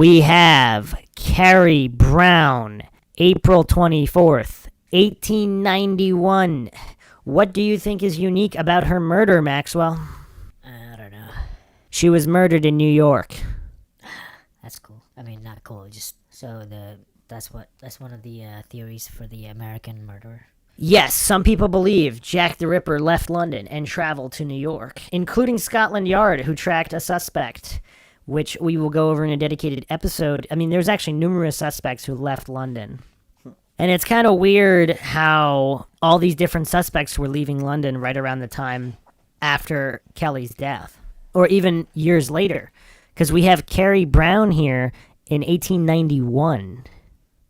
We have Carrie Brown, April 24th, 1891. What do you think is unique about her murder, Maxwell? I don't know. She was murdered in New York. That's cool. I mean, not cool. Just that's one of the theories for the American murderer. Yes, some people believe Jack the Ripper left London and traveled to New York, including Scotland Yard, who tracked a suspect, which we will go over in a dedicated episode. I mean, there's actually numerous suspects who left London. And it's kind of weird how all these different suspects were leaving London right around the time after Kelly's death, or even years later, because we have Carrie Brown here in 1891.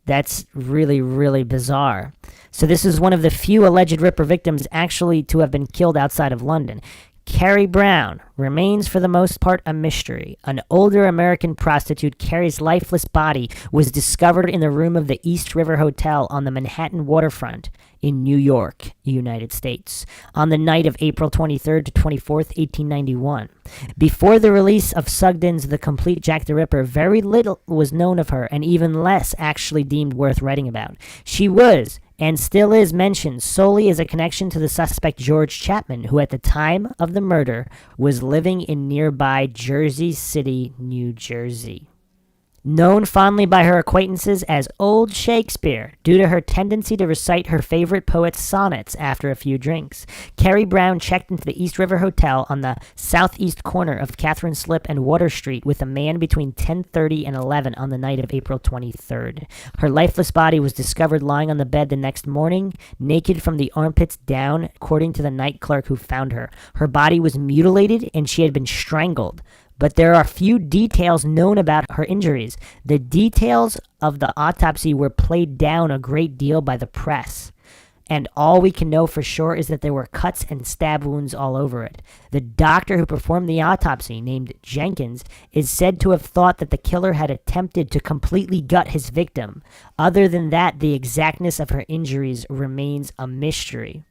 That's really, really bizarre. So this is one of the few alleged Ripper victims actually to have been killed outside of London. Carrie Brown remains for the most part a mystery. An older American prostitute, Carrie's lifeless body was discovered in the room of the East River Hotel on the Manhattan waterfront in New York, United States, on the night of April 23rd to 24th, 1891. Before the release of Sugden's The Complete Jack the Ripper, very little was known of her, and even less actually deemed worth writing about. She was, and still is, mentioned solely as a connection to the suspect George Chapman, who at the time of the murder was living in nearby Jersey City, New Jersey. Known fondly by her acquaintances as Old Shakespeare, due to her tendency to recite her favorite poet's sonnets after a few drinks, Carrie Brown checked into the East River Hotel on the southeast corner of Catherine Slip and Water Street with a man between 10:30 and 11 on the night of April 23rd. Her lifeless body was discovered lying on the bed the next morning, naked from the armpits down, according to the night clerk who found her. Her body was mutilated and she had been strangled. But there are few details known about her injuries. The details of the autopsy were played down a great deal by the press. And all we can know for sure is that there were cuts and stab wounds all over it. The doctor who performed the autopsy, named Jenkins, is said to have thought that the killer had attempted to completely gut his victim. Other than that, the exactness of her injuries remains a mystery.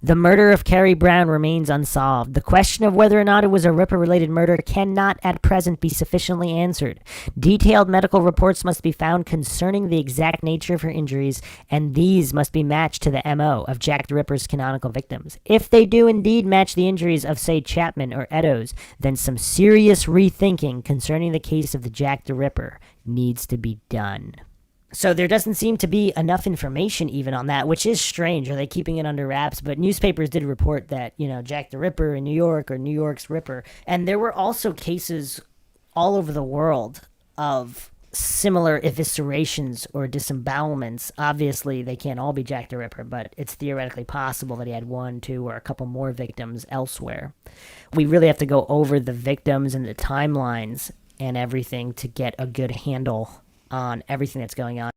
The murder of Carrie Brown remains unsolved. The question of whether or not it was a Ripper-related murder cannot at present be sufficiently answered. Detailed medical reports must be found concerning the exact nature of her injuries, and these must be matched to the MO of Jack the Ripper's canonical victims. If they do indeed match the injuries of, say, Chapman or Eddowes, then some serious rethinking concerning the case of the Jack the Ripper needs to be done. So there doesn't seem to be enough information even on that, which is strange. Are they keeping it under wraps? But newspapers did report that, Jack the Ripper in New York, or New York's Ripper. And there were also cases all over the world of similar eviscerations or disembowelments. Obviously, they can't all be Jack the Ripper, but it's theoretically possible that he had one, two, or a couple more victims elsewhere. We really have to go over the victims and the timelines and everything to get a good handle on everything that's going on.